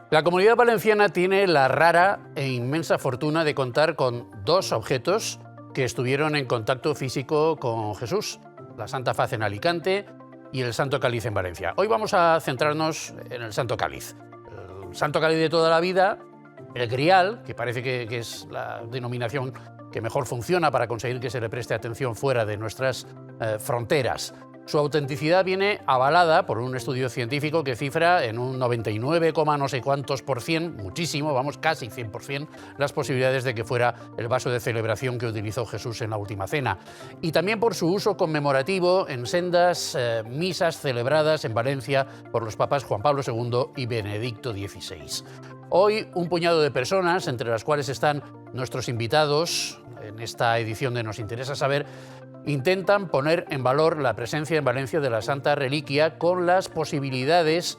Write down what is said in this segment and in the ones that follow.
La Comunidad Valenciana tiene la rara e inmensa fortuna de contar con dos objetos que estuvieron en contacto físico con Jesús: la Santa Faz en Alicante y el Santo Cáliz en Valencia. Hoy vamos a centrarnos en el Santo Cáliz. El Santo Cáliz de toda la vida, el Grial, que parece que es la denominación que mejor funciona para conseguir que se le preste atención fuera de nuestras fronteras. Su autenticidad viene avalada por un estudio científico que cifra en un 99, no sé cuántos %, muchísimo, vamos, casi 100%, las posibilidades de que fuera el vaso de celebración que utilizó Jesús en la Última Cena. Y también por su uso conmemorativo en sendas misas celebradas en Valencia por los papas Juan Pablo II y Benedicto XVI. Hoy, un puñado de personas, entre las cuales están nuestros invitados en esta edición de Nos Interesa Saber, intentan poner en valor la presencia en Valencia de la Santa Reliquia con las posibilidades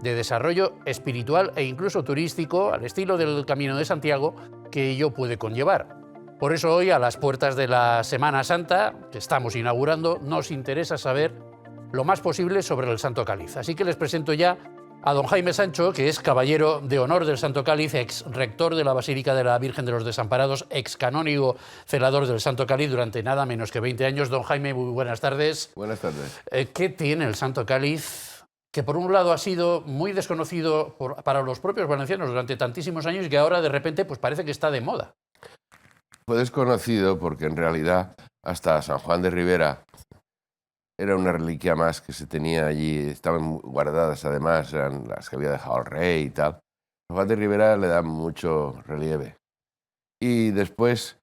de desarrollo espiritual e incluso turístico al estilo del Camino de Santiago que ello puede conllevar. Por eso hoy, a las puertas de la Semana Santa, que estamos inaugurando, nos interesa saber lo más posible sobre el Santo Cáliz. Así que les presento ya a don Jaime Sancho, que es caballero de honor del Santo Cáliz, ex rector de la Basílica de la Virgen de los Desamparados, ex canónigo celador del Santo Cáliz durante nada menos que 20 años. Don Jaime, muy buenas tardes. Buenas tardes. ¿Qué tiene el Santo Cáliz, que por un lado ha sido muy desconocido para los propios valencianos durante tantísimos años y que ahora de repente pues parece que está de moda? Fue desconocido porque en realidad hasta San Juan de Ribera era una reliquia más que se tenía allí, estaban guardadas además, eran las que había dejado el rey y tal. San Juan de Ribera le da mucho relieve. Y después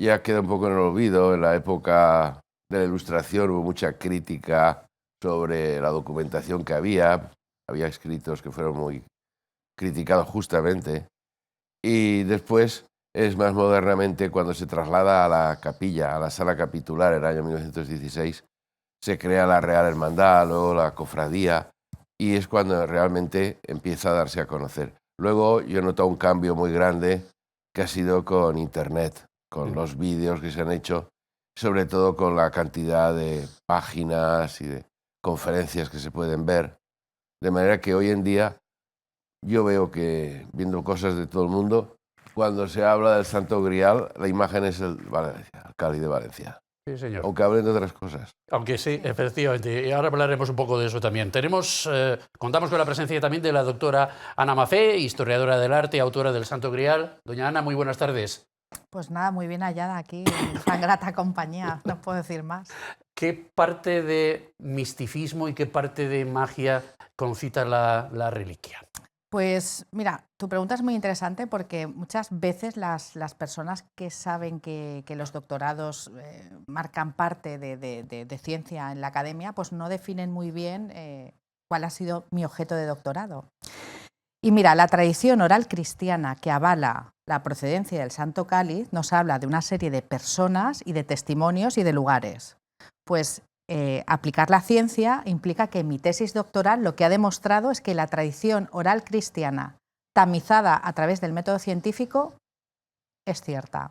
ya queda un poco en el olvido. En la época de la Ilustración hubo mucha crítica sobre la documentación que había escritos que fueron muy criticados justamente. Y después es más modernamente cuando se traslada a la capilla, a la sala capitular en el año 1916, se crea la Real Hermandad, luego la Cofradía, y es cuando realmente empieza a darse a conocer. Luego yo he notado un cambio muy grande que ha sido con Internet, con los vídeos que se han hecho, sobre todo con la cantidad de páginas y de conferencias que se pueden ver. De manera que hoy en día yo veo que, viendo cosas de todo el mundo, cuando se habla del Santo Grial, la imagen es el Cáliz de Valencia. Sí, señor. Aunque hablen de otras cosas. Aunque sí, efectivamente. Y ahora hablaremos un poco de eso también. Contamos con la presencia también de la doctora Ana Mafé, historiadora del arte, autora del Santo Grial. Doña Ana, muy buenas tardes. Pues nada, muy bien hallada aquí, en tan grata compañía, no puedo decir más. ¿Qué parte de misticismo y qué parte de magia concita la reliquia? Pues mira, tu pregunta es muy interesante porque muchas veces las personas que saben que los doctorados marcan parte de ciencia en la academia, pues no definen muy bien cuál ha sido mi objeto de doctorado. Y mira, la tradición oral cristiana que avala la procedencia del Santo Cáliz nos habla de una serie de personas y de testimonios y de lugares. Pues aplicar la ciencia implica que mi tesis doctoral lo que ha demostrado es que la tradición oral cristiana, tamizada a través del método científico, es cierta.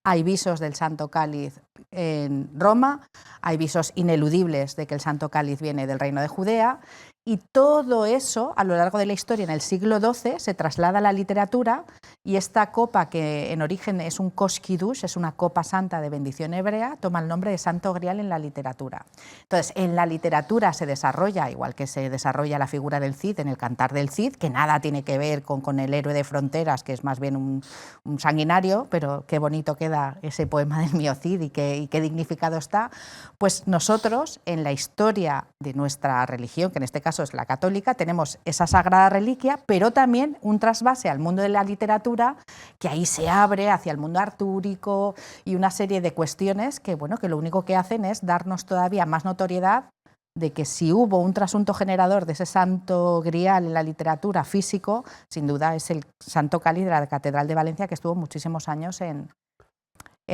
Hay visos del Santo Cáliz en Roma, hay visos ineludibles de que el Santo Cáliz viene del Reino de Judea, y todo eso, a lo largo de la historia, en el siglo XII, se traslada a la literatura, y esta copa, que en origen es un Kos Kiddush, es una copa santa de bendición hebrea, toma el nombre de Santo Grial en la literatura. Entonces, en la literatura se desarrolla, igual que se desarrolla la figura del Cid en el Cantar del Cid, que nada tiene que ver con el héroe de fronteras, que es más bien un sanguinario, pero qué bonito queda ese poema del mío Cid y qué dignificado está. Pues nosotros, en la historia de nuestra religión, que en este caso es la católica, tenemos esa sagrada reliquia, pero también un trasvase al mundo de la literatura que ahí se abre hacia el mundo artúrico y una serie de cuestiones que, bueno, que lo único que hacen es darnos todavía más notoriedad de que si hubo un trasunto generador de ese Santo Grial en la literatura físico, sin duda es el Santo Cáliz de la Catedral de Valencia, que estuvo muchísimos años en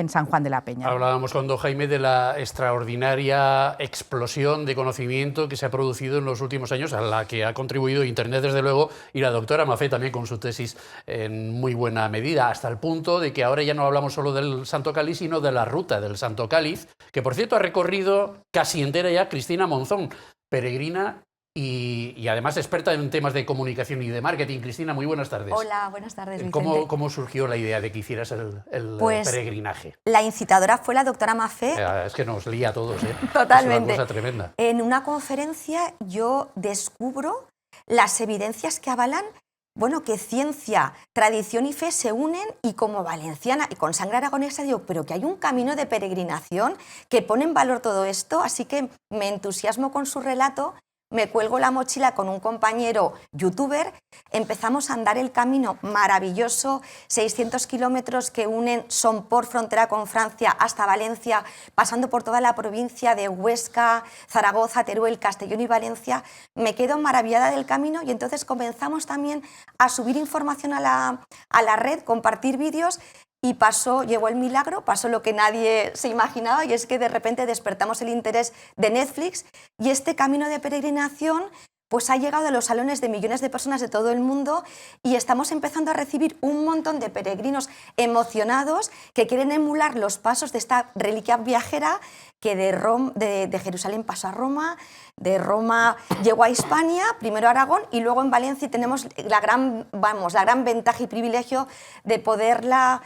San Juan de la Peña. Hablábamos con don Jaime de la extraordinaria explosión de conocimiento que se ha producido en los últimos años, a la que ha contribuido Internet, desde luego, y la doctora Mafé también con su tesis en muy buena medida, hasta el punto de que ahora ya no hablamos solo del Santo Cáliz, sino de la ruta del Santo Cáliz, que por cierto ha recorrido casi entera ya Cristina Monzón, peregrina y además experta en temas de comunicación y de marketing. Cristina, muy buenas tardes. Hola, buenas tardes, Vicente. ¿Cómo surgió la idea de que hicieras el Pues, peregrinaje? La incitadora fue la doctora Maffé. Es que nos lía a todos, ¿eh? Totalmente. Es una cosa tremenda. En una conferencia yo descubro las evidencias que avalan, bueno, que ciencia, tradición y fe se unen, y como valenciana y con sangre aragonesa digo, pero que hay un camino de peregrinación que pone en valor todo esto, así que me entusiasmo con su relato. Me cuelgo la mochila con un compañero youtuber, empezamos a andar el camino maravilloso, 600 kilómetros que unen Somport, frontera con Francia, hasta Valencia, pasando por toda la provincia de Huesca, Zaragoza, Teruel, Castellón y Valencia. Me quedo maravillada del camino y entonces comenzamos también a subir información a la red, compartir vídeos. Y llegó el milagro, pasó lo que nadie se imaginaba, y es que de repente despertamos el interés de Netflix, y este camino de peregrinación pues ha llegado a los salones de millones de personas de todo el mundo, y estamos empezando a recibir un montón de peregrinos emocionados que quieren emular los pasos de esta reliquia viajera que de Jerusalén pasó a Roma, de Roma llegó a Hispania, primero a Aragón y luego en Valencia, y tenemos la gran ventaja y privilegio de poderla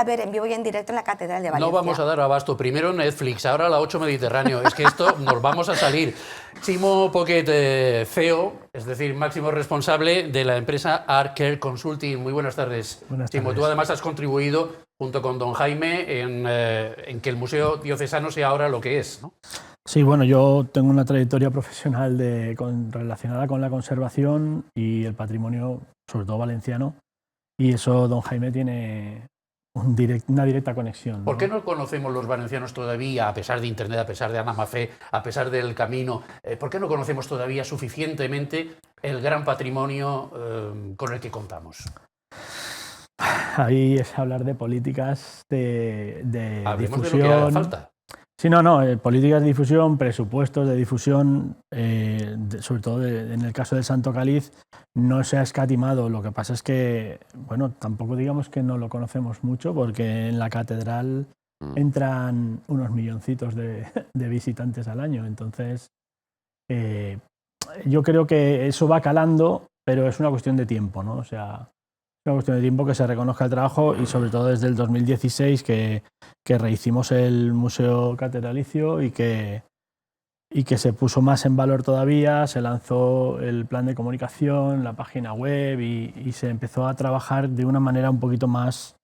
ver en vivo y en directo en la Catedral de Valencia. No vamos a dar abasto. Primero Netflix, ahora la 8 Mediterráneo. Es que esto nos vamos a salir. Chimo Poquet, CEO, es decir, máximo responsable de la empresa Arcare Consulting. Muy buenas tardes. Buenas Chimo, tardes. tú además has contribuido junto con don Jaime en que el Museo Diocesano sea ahora lo que es, ¿no? Sí, bueno, yo tengo una trayectoria profesional relacionada con la conservación y el patrimonio, sobre todo valenciano, y eso don Jaime tiene una directa conexión, ¿no? ¿Por qué no conocemos los valencianos todavía, a pesar de Internet, a pesar de Ana Mafé, a pesar del camino, por qué no conocemos todavía suficientemente el gran patrimonio con el que contamos? Ahí es hablar de políticas de Hablemos difusión. de lo que haga falta. Sí, políticas de difusión, presupuestos de difusión, sobre todo en el caso del Santo Cáliz, no se ha escatimado. Lo que pasa es que, bueno, tampoco digamos que no lo conocemos mucho, porque en la catedral entran unos milloncitos de visitantes al año. Entonces, yo creo que eso va calando, pero es una cuestión de tiempo, ¿no? O sea, es una cuestión de tiempo que se reconozca el trabajo, y sobre todo desde el 2016 que rehicimos el Museo Catedralicio y que se puso más en valor todavía, se lanzó el plan de comunicación, la página web, y se empezó a trabajar de una manera un poquito más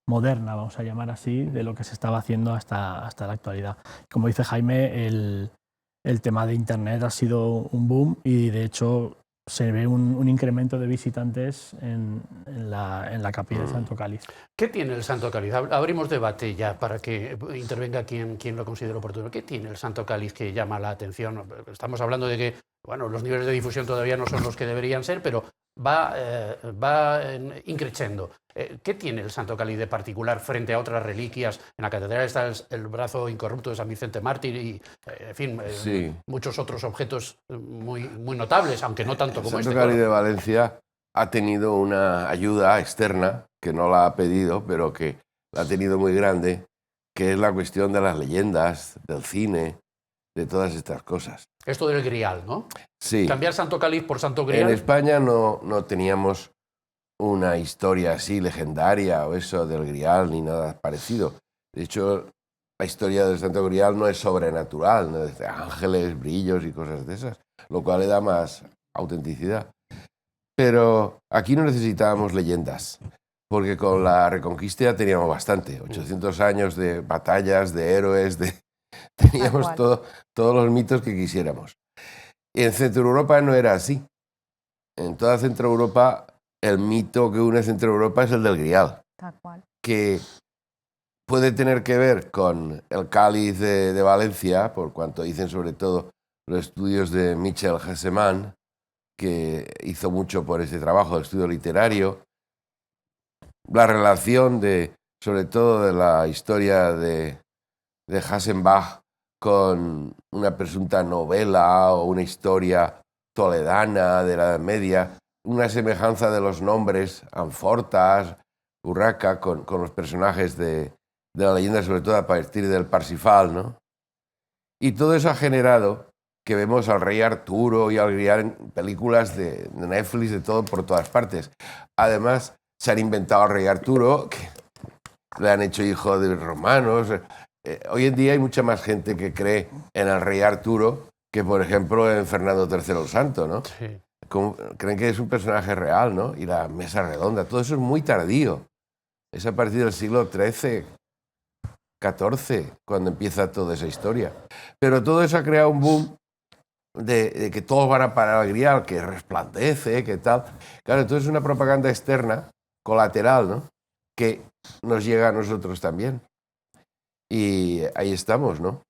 moderna, vamos a llamar así, de lo que se estaba haciendo hasta la actualidad. Como dice Jaime, el tema de Internet ha sido un boom, y de hecho se ve un incremento de visitantes en la capilla del Santo Cáliz. ¿Qué tiene el Santo Cáliz? Abrimos debate ya para que intervenga quien lo considere oportuno. ¿Qué tiene el Santo Cáliz que llama la atención? Estamos hablando de que, bueno, los niveles de difusión todavía no son los que deberían ser, pero va increciendo. ¿Qué tiene el Santo Cáliz de particular frente a otras reliquias? En la catedral está el brazo incorrupto de San Vicente Mártir y, en fin, Sí. muchos otros objetos muy, muy notables, aunque no tanto como El este. Santo Cáliz claro. de Valencia ha tenido una ayuda externa, que no la ha pedido, pero que la ha tenido muy grande, que es la cuestión de las leyendas, del cine, de todas estas cosas. Esto del grial, ¿no? Sí. Cambiar Santo Cáliz por Santo En Grial. España no teníamos una historia así legendaria o eso del Grial ni nada parecido. De hecho, la historia del Santo Grial no es sobrenatural, no es de ángeles, brillos y cosas de esas, lo cual le da más autenticidad. Pero aquí no necesitábamos leyendas, porque con la Reconquista ya teníamos bastante, 800 años de batallas, de héroes, teníamos todos los mitos que quisiéramos. Y en Centro Europa no era así. En toda Centro Europa, el mito que une Centro Europa es el del Grial, Tal cual. que puede tener que ver con el cáliz de Valencia, por cuanto dicen sobre todo los estudios de Michel Gesseman, que hizo mucho por ese trabajo de estudio literario, la relación sobre todo de la historia de Hassenbach con una presunta novela o una historia toledana de la Edad Media, una semejanza de los nombres, Anfortas, Urraca, con los personajes de la leyenda, sobre todo a partir del Parsifal, ¿no? Y todo eso ha generado que vemos al rey Arturo y al Grial en películas de Netflix, de todo, por todas partes. Además, se han inventado al rey Arturo, que le han hecho hijo de romanos. Hoy en día hay mucha más gente que cree en el rey Arturo que, por ejemplo, en Fernando III el Santo, ¿no? Sí. Creen que es un personaje real, ¿no? Y la mesa redonda, todo eso es muy tardío. Es a partir del siglo XIII, XIV, cuando empieza toda esa historia. Pero todo eso ha creado un boom de que todos van a parar al Grial, que resplandece, que tal. Claro, entonces es una propaganda externa, colateral, ¿no? Que nos llega a nosotros también. Y ahí estamos, ¿no?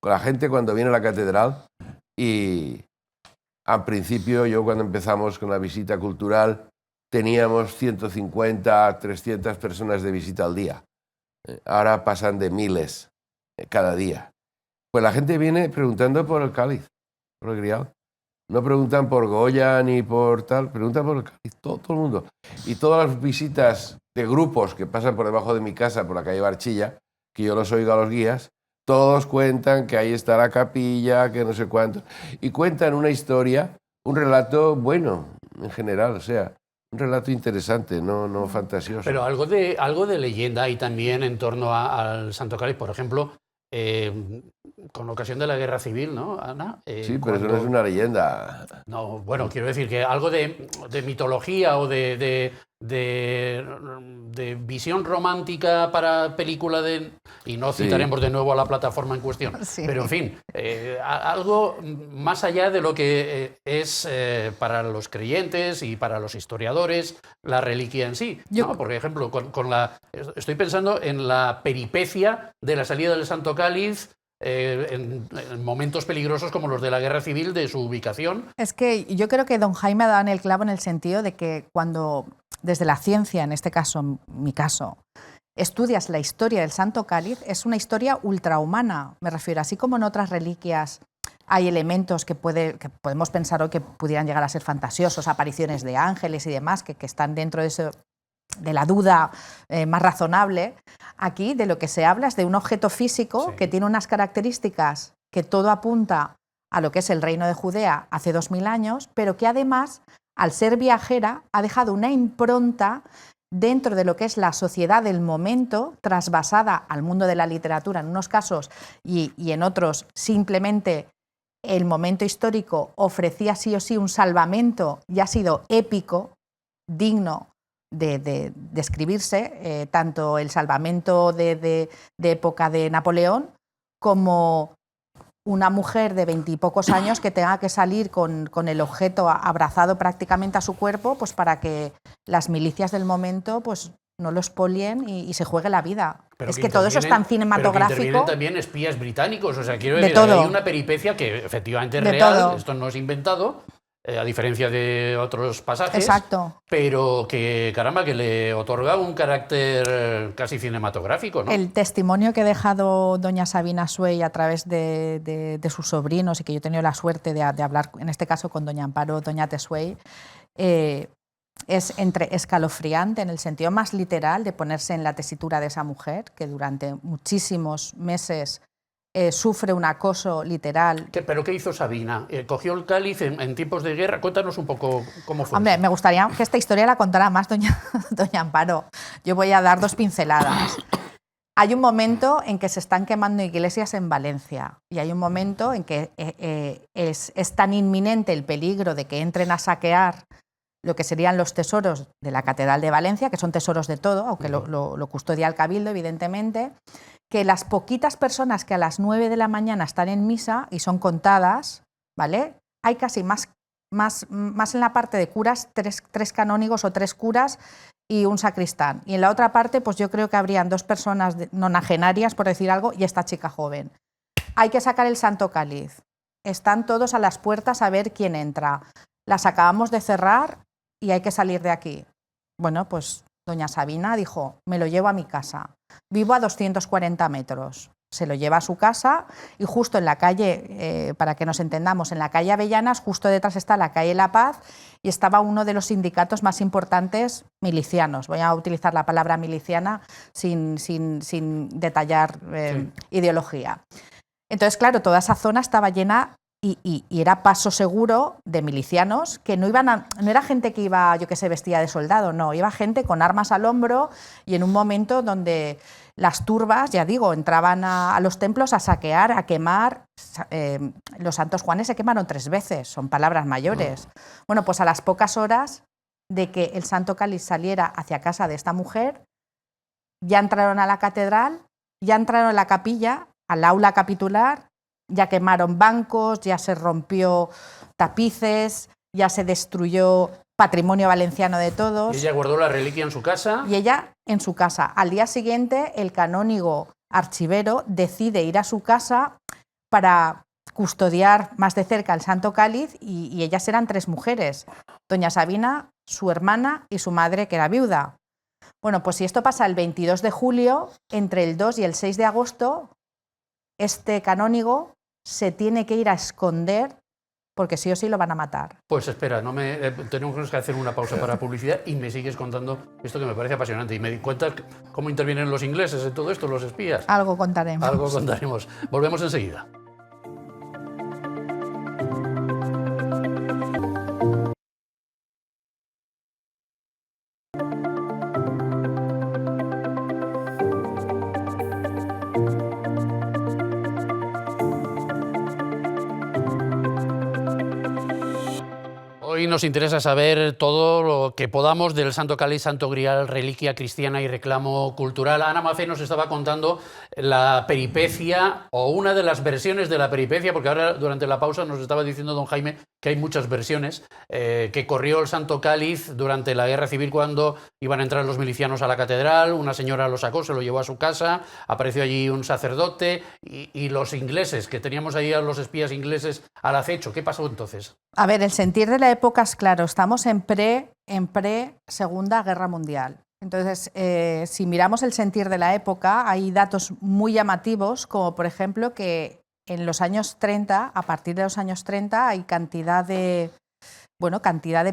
Con la gente cuando viene a la catedral y al principio, yo cuando empezamos con la visita cultural, teníamos 150, 300 personas de visita al día. Ahora pasan de miles cada día. Pues la gente viene preguntando por el cáliz, por el Grial. No preguntan por Goya ni por tal, preguntan por el cáliz, todo el mundo. Y todas las visitas de grupos que pasan por debajo de mi casa, por la calle Barchilla, que yo los oigo a los guías, todos cuentan que ahí está la capilla, que no sé cuánto. Y cuentan una historia, un relato bueno, en general, o sea, un relato interesante, no fantasioso. Pero algo de leyenda hay también en torno al Santo Cáliz, por ejemplo, con ocasión de la Guerra Civil, ¿no, Ana? Sí, pero eso no es una leyenda. No, bueno, quiero decir que algo de mitología o de visión romántica para película y no citaremos de nuevo a la plataforma en cuestión, Sí. pero en fin, algo más allá de lo que es para los creyentes y para los historiadores la reliquia en sí, ¿no? Por ejemplo, estoy pensando en la peripecia de la salida del Santo Cáliz en momentos peligrosos como los de la Guerra Civil, de su ubicación. Es que yo creo que don Jaime ha dado en el clavo en el sentido de que cuando desde la ciencia, en este caso, en mi caso, estudias la historia del Santo Cáliz, es una historia ultrahumana, me refiero, así como en otras reliquias hay elementos que podemos pensar hoy que pudieran llegar a ser fantasiosos, apariciones de ángeles y demás, que están dentro de la duda más razonable. Aquí de lo que se habla es de un objeto físico que tiene unas características que todo apunta a lo que es el reino de Judea hace 2000 años, pero que además, al ser viajera, ha dejado una impronta dentro de lo que es la sociedad del momento, trasvasada al mundo de la literatura en unos casos y en otros simplemente el momento histórico ofrecía sí o sí un salvamento y ha sido épico, digno de escribirse, tanto el salvamento de época de Napoleón como una mujer de 20 y pocos años que tenga que salir con el objeto abrazado prácticamente a su cuerpo, pues para que las milicias del momento pues no lo expolien y se juegue la vida. Pero es que todo eso es tan cinematográfico. Pero que intervienen también espías británicos, o sea, quiero decir, todo. hay una peripecia que efectivamente es De real, todo. esto no es inventado, a diferencia de otros pasajes, Exacto. pero que, caramba, que le otorga un carácter casi cinematográfico, ¿no? El testimonio que ha dejado doña Sabina Suey a través de sus sobrinos, y que yo he tenido la suerte de hablar, en este caso con doña Amparo, doña Tesuey, es entre escalofriante en el sentido más literal de ponerse en la tesitura de esa mujer, que durante muchísimos meses sufre un acoso literal. ¿Pero qué hizo Sabina? ¿Cogió el cáliz en tiempos de guerra? Cuéntanos un poco cómo fue. Hombre, me gustaría que esta historia la contara más doña Amparo. Yo voy a dar 2 pinceladas. Hay un momento en que se están quemando iglesias en Valencia y hay un momento en que es tan inminente el peligro de que entren a saquear lo que serían los tesoros de la Catedral de Valencia, que son tesoros de todo, aunque lo custodia el Cabildo, evidentemente, que las poquitas personas que a las 9 de la mañana están en misa, y son contadas, ¿vale? Hay casi más en la parte de curas, 3 canónigos o 3 curas y un sacristán. Y en la otra parte, pues yo creo que habrían 2 personas nonagenarias, por decir algo, y esta chica joven. Hay que sacar el Santo Cáliz. Están todos a las puertas a ver quién entra. Las acabamos de cerrar y hay que salir de aquí. Bueno, pues doña Sabina dijo, me lo llevo a mi casa. Vivo a 240 metros. Se lo lleva a su casa y justo en la calle, para que nos entendamos, en la calle Avellanas, justo detrás está la calle La Paz y estaba uno de los sindicatos más importantes milicianos. Voy a utilizar la palabra miliciana sin detallar ideología. Entonces, claro, toda esa zona estaba llena y era paso seguro de milicianos que no era gente que iba, yo qué sé, vestida de soldado, no, iba gente con armas al hombro y en un momento donde las turbas, ya digo, entraban a los templos a saquear, a quemar. Los santos Juanes se quemaron 3 veces, son palabras mayores. Bueno, pues a las pocas horas de que el Santo Cáliz saliera hacia casa de esta mujer, ya entraron a la catedral, ya entraron a la capilla, al aula capitular, ya quemaron bancos, ya se rompió tapices, ya se destruyó patrimonio valenciano de todos. Y ella guardó la reliquia en su casa. Y ella en su casa. Al día siguiente, el canónigo archivero decide ir a su casa para custodiar más de cerca el Santo Cáliz y ellas eran 3 mujeres, doña Sabina, su hermana y su madre, que era viuda. Bueno, pues si esto pasa el 22 de julio, entre el 2 y el 6 de agosto, este canónigo se tiene que ir a esconder porque sí o sí lo van a matar. Pues espera, tenemos que hacer una pausa para publicidad y me sigues contando esto que me parece apasionante. Y me di cuenta cómo intervienen los ingleses en todo esto, los espías. Algo contaremos. Algo contaremos. Volvemos enseguida. Hoy nos interesa saber todo lo que podamos del Santo Cáliz, Santo Grial, reliquia cristiana y reclamo cultural. Ana Macé nos estaba contando la peripecia o una de las versiones de la peripecia, porque ahora durante la pausa nos estaba diciendo don Jaime que hay muchas versiones, que corrió el Santo Cáliz durante la Guerra Civil cuando iban a entrar los milicianos a la catedral, una señora lo sacó, se lo llevó a su casa, apareció allí un sacerdote y los ingleses, que teníamos ahí a los espías ingleses al acecho. ¿Qué pasó entonces? A ver, el sentir de la época es claro, estamos en pre-Segunda Guerra Mundial. Entonces, si miramos el sentir de la época, hay datos muy llamativos, como por ejemplo que en los años 30, a partir de los años 30, hay cantidad de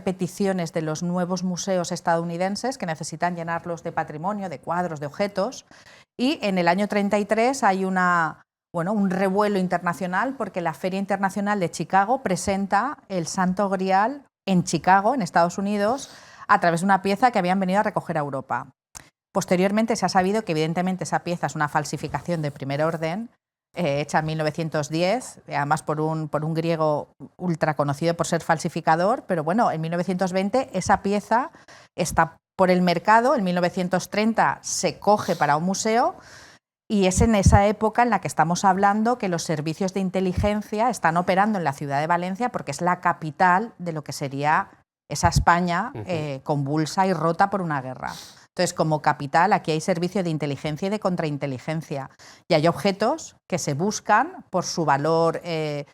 peticiones de los nuevos museos estadounidenses que necesitan llenarlos de patrimonio, de cuadros, de objetos, y en el año 33 hay un revuelo internacional porque la Feria Internacional de Chicago presenta el Santo Grial en Chicago, en Estados Unidos, a través de una pieza que habían venido a recoger a Europa. Posteriormente se ha sabido que evidentemente esa pieza es una falsificación de primer orden, hecha en 1910, además por un griego ultra conocido por ser falsificador, pero bueno, en 1920 esa pieza está por el mercado, en 1930 se coge para un museo. Y es en esa época en la que estamos hablando que los servicios de inteligencia están operando en la ciudad de Valencia porque es la capital de lo que sería esa España convulsa y rota por una guerra. Entonces, como capital, aquí hay servicio de inteligencia y de contrainteligencia. Y hay objetos que se buscan por su valor en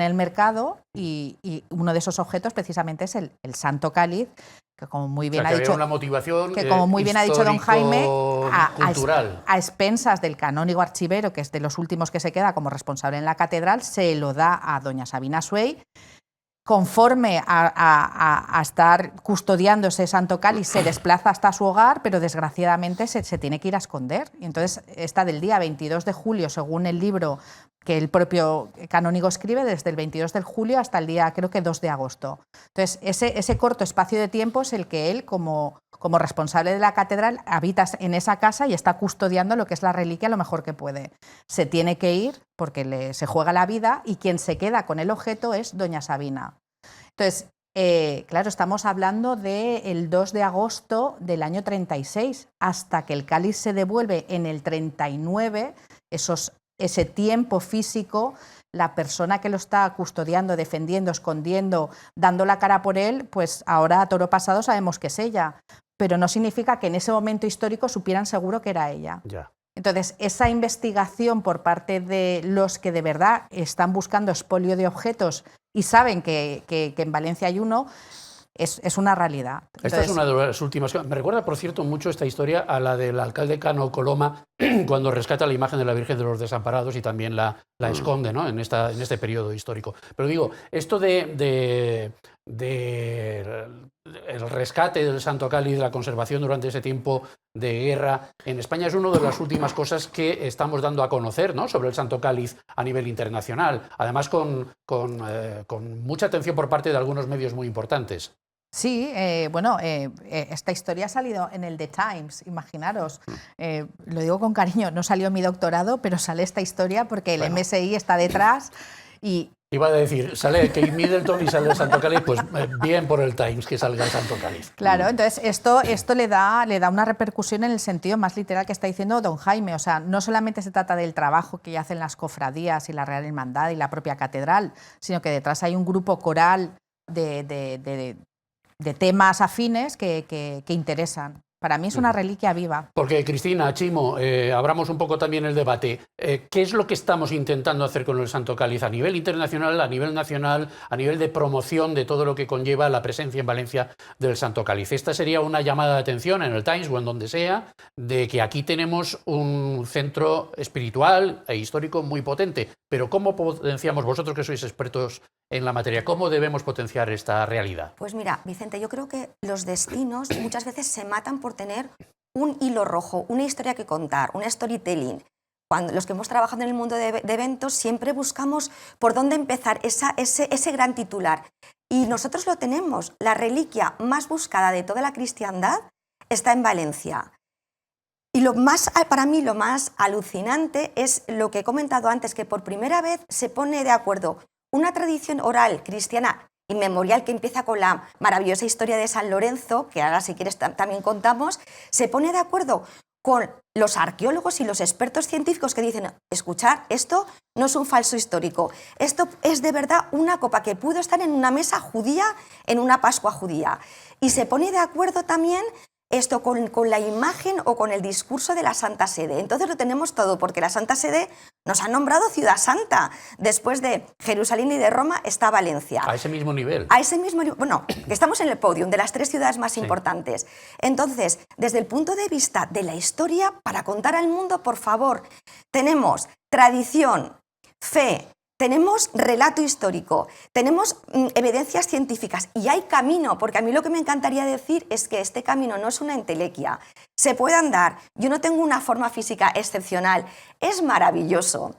el mercado y uno de esos objetos precisamente es el Santo Cáliz, que como muy bien ha dicho, una motivación que como muy bien ha dicho don Jaime, a expensas del canónigo archivero, que es de los últimos que se queda como responsable en la catedral, se lo da a doña Sabina Suey. Conforme a estar custodiando ese Santo Cáliz, se desplaza hasta su hogar, pero desgraciadamente se tiene que ir a esconder. Y entonces está del día 22 de julio, según el libro que el propio canónigo escribe, desde el 22 de julio hasta el día, creo que 2 de agosto. Entonces, ese corto espacio de tiempo es el que él, como responsable de la catedral, habita en esa casa y está custodiando lo que es la reliquia lo mejor que puede. Se tiene que ir porque se juega la vida y quien se queda con el objeto es doña Sabina. Entonces, claro, estamos hablando del 2 de agosto del año 36, hasta que el cáliz se devuelve en el 39, ese tiempo físico, la persona que lo está custodiando, defendiendo, escondiendo, dando la cara por él, pues ahora a toro pasado sabemos que es ella, pero no significa que en ese momento histórico supieran seguro que era ella. Ya. Entonces, esa investigación por parte de los que de verdad están buscando expolio de objetos y saben que en Valencia hay uno, es una realidad. Esta es una de las últimas. Me recuerda, por cierto, mucho esta historia a la del alcalde Cano Coloma, cuando rescata la imagen de la Virgen de los Desamparados y también la esconde, ¿no?, en este periodo histórico. Pero digo, esto de el rescate del Santo Cáliz, la conservación durante ese tiempo de guerra en España es una de las últimas cosas que estamos dando a conocer, ¿no?, sobre el Santo Cáliz a nivel internacional, además con mucha atención por parte de algunos medios muy importantes. Sí, esta historia ha salido en el The Times, imaginaros. Lo digo con cariño, no salió mi doctorado, pero sale esta historia porque el MSI está detrás y... Iba a decir, sale Kate Middleton y sale el Santo Cáliz, pues bien por el Times que salga el Santo Cáliz. Claro, entonces esto le da una repercusión en el sentido más literal que está diciendo don Jaime. O sea, no solamente se trata del trabajo que hacen las cofradías y la Real Hermandad y la propia catedral, sino que detrás hay un grupo coral de temas afines que interesan. Para mí es una reliquia viva. Porque, Cristina, Chimo, abramos un poco también el debate. ¿Qué es lo que estamos intentando hacer con el Santo Cáliz a nivel internacional, a nivel nacional, a nivel de promoción de todo lo que conlleva la presencia en Valencia del Santo Cáliz? Esta sería una llamada de atención en el Times o en donde sea, de que aquí tenemos un centro espiritual e histórico muy potente. Pero ¿cómo potenciamos, vosotros que sois expertos en la materia, cómo debemos potenciar esta realidad? Pues mira, Vicente, yo creo que los destinos muchas veces se matan por tener un hilo rojo, una historia que contar, un storytelling. Cuando los que hemos trabajado en el mundo de eventos siempre buscamos por dónde empezar ese gran titular. Y nosotros lo tenemos. La reliquia más buscada de toda la cristiandad está en Valencia. Y para mí lo más alucinante es lo que he comentado antes, que por primera vez se pone de acuerdo una tradición oral cristiana inmemorial que empieza con la maravillosa historia de San Lorenzo, que ahora si quieres también contamos, se pone de acuerdo con los arqueólogos y los expertos científicos que dicen, escuchad, esto no es un falso histórico, esto es de verdad una copa que pudo estar en una mesa judía, en una Pascua judía. Y se pone de acuerdo también esto con la imagen o con el discurso de la Santa Sede. Entonces lo tenemos todo, porque la Santa Sede nos ha nombrado ciudad santa. Después de Jerusalén y de Roma está Valencia. A ese mismo nivel. A ese mismo nivel. Bueno, que estamos en el podium de las 3 ciudades más importantes. Entonces, desde el punto de vista de la historia, para contar al mundo, por favor, tenemos tradición, fe, tenemos relato histórico, tenemos evidencias científicas y hay camino, porque a mí lo que me encantaría decir es que este camino no es una entelequia, se puede andar, yo no tengo una forma física excepcional, es maravilloso.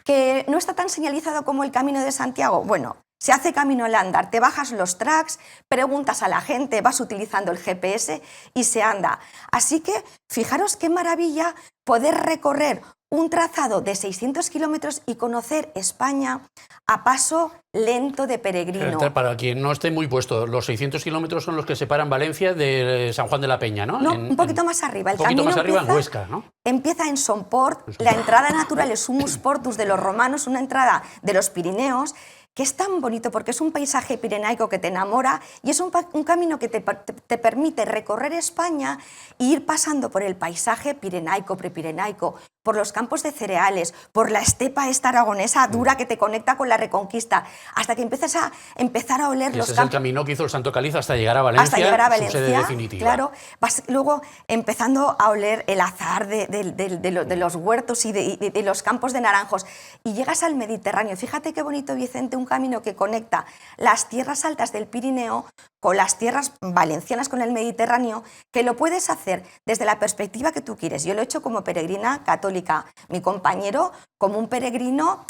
¿Que no está tan señalizado como el Camino de Santiago? Bueno, se hace camino al andar, te bajas los tracks, preguntas a la gente, vas utilizando el GPS y se anda. Así que fijaros qué maravilla poder recorrer un trazado de 600 kilómetros y conocer España a paso lento de peregrino. Para quien no esté muy puesto, los 600 kilómetros son los que separan Valencia de San Juan de la Peña, ¿no? No, un poquito más arriba. Un poquito más arriba, en Huesca, ¿no? Empieza en Somport, la entrada natural es Humus Portus de los romanos, una entrada de los Pirineos, que es tan bonito porque es un paisaje pirenaico que te enamora y es un camino que te permite recorrer España e ir pasando por el paisaje pirenaico, prepirenaico, por los campos de cereales, por la estepa esta aragonesa dura que te conecta con la Reconquista, hasta que empiezas a empezar a oler los campos. Ese es el camino que hizo el Santo Cáliz hasta llegar a Valencia, hasta llegar a Valencia, su sede definitiva. Claro, vas luego empezando a oler el azahar de los huertos y de los campos de naranjos y llegas al Mediterráneo. Fíjate qué bonito, Vicente, un camino que conecta las tierras altas del Pirineo con las tierras valencianas, con el Mediterráneo, que lo puedes hacer desde la perspectiva que tú quieres. Yo lo he hecho como peregrina católica, mi compañero como un peregrino,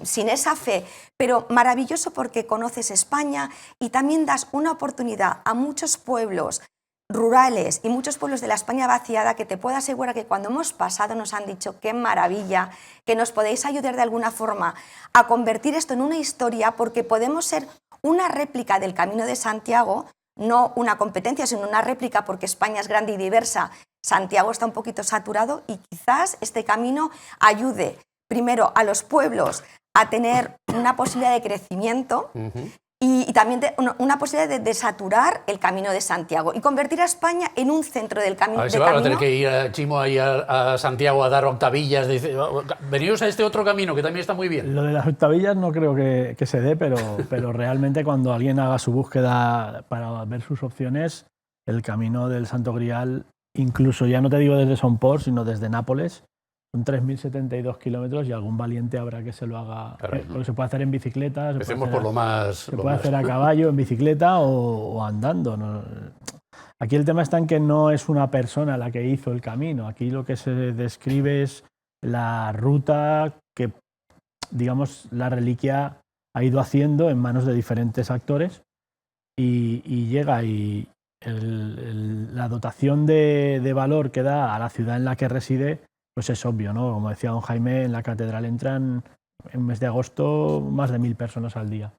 sin esa fe, pero maravilloso porque conoces España y también das una oportunidad a muchos pueblos rurales y muchos pueblos de la España vaciada que te puedo asegurar que cuando hemos pasado nos han dicho qué maravilla, que nos podéis ayudar de alguna forma a convertir esto en una historia porque podemos ser una réplica del Camino de Santiago, no una competencia, sino una réplica porque España es grande y diversa. Santiago está un poquito saturado y quizás este camino ayude primero a los pueblos a tener una posibilidad de crecimiento y también una posibilidad de desaturar el Camino de Santiago y convertir a España en un centro del camino. A ver si va a tener que ir a Chimo ahí a Santiago a dar octavillas. Venidos a este otro camino que también está muy bien. Lo de las octavillas no creo que se dé, pero realmente cuando alguien haga su búsqueda para ver sus opciones, el camino del Santo Grial, incluso ya no te digo desde Somport, sino desde Nápoles, Son 3.072 kilómetros y algún valiente habrá que se lo haga. Caray. Porque se puede hacer en bicicleta, Empecemos por lo más... se puede hacer a caballo, en bicicleta o andando, ¿no? Aquí el tema está en que no es una persona la que hizo el camino. Aquí lo que se describe es la ruta que, digamos, la reliquia ha ido haciendo en manos de diferentes actores y llega y la dotación de valor que da a la ciudad en la que reside, pues es obvio, ¿no? Como decía don Jaime, en la catedral entran en el mes de agosto más de 1.000 personas al día.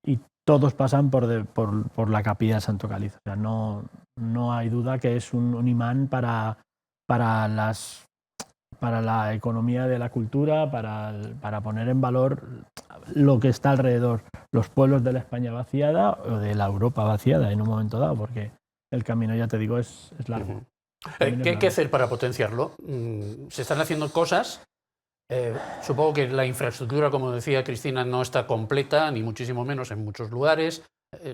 Y todos pasan por la capilla de Santo Cáliz. O sea, no hay duda que es un imán para la economía de la cultura, para poner en valor lo que está alrededor, los pueblos de la España vaciada o de la Europa vaciada en un momento dado, porque el camino, ya te digo, es largo. ¿Qué hay que hacer para potenciarlo? Se están haciendo cosas. Supongo que la infraestructura, como decía Cristina, no está completa, ni muchísimo menos en muchos lugares.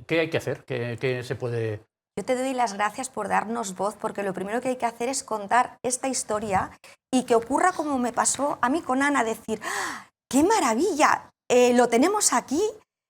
¿Qué hay que hacer? ¿Qué se puede...? Yo te doy las gracias por darnos voz, porque lo primero que hay que hacer es contar esta historia y que ocurra como me pasó a mí con Ana, decir, ¡ah, qué maravilla! Lo tenemos aquí,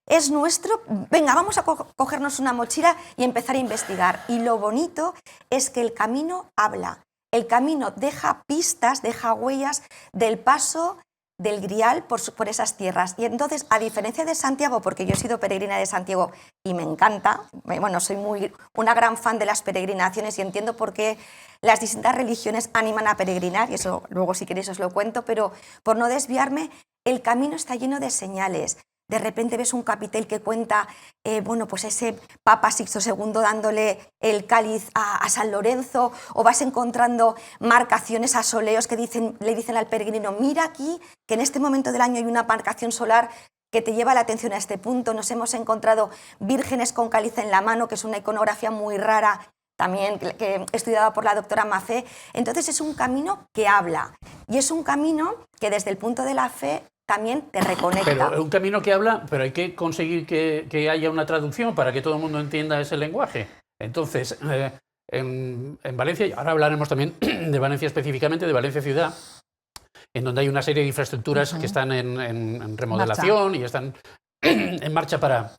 es nuestro, venga, vamos a cogernos una mochila y empezar a investigar. Y lo bonito es que el camino habla, el camino deja pistas, deja huellas del paso del Grial por esas tierras. Y entonces, a diferencia de Santiago, porque yo he sido peregrina de Santiago y me encanta, bueno, soy una gran fan de las peregrinaciones y entiendo por qué las distintas religiones animan a peregrinar, y eso luego si queréis os lo cuento, pero por no desviarme, el camino está lleno de señales. De repente ves un capitel que cuenta, bueno, pues ese Papa Sixto II dándole el cáliz a San Lorenzo, o vas encontrando marcaciones a soleos que le dicen al peregrino, mira aquí, que en este momento del año hay una marcación solar que te lleva la atención a este punto. Nos hemos encontrado vírgenes con cáliz en la mano, que es una iconografía muy rara, también que estudiada por la doctora Maffé. Entonces es un camino que habla, y es un camino que desde el punto de la fe también te reconecta. Pero un camino que habla, pero hay que conseguir que haya una traducción para que todo el mundo entienda ese lenguaje. Entonces, en Valencia, y ahora hablaremos también de Valencia específicamente, de Valencia ciudad, en donde hay una serie de infraestructuras que están en remodelación y están en marcha para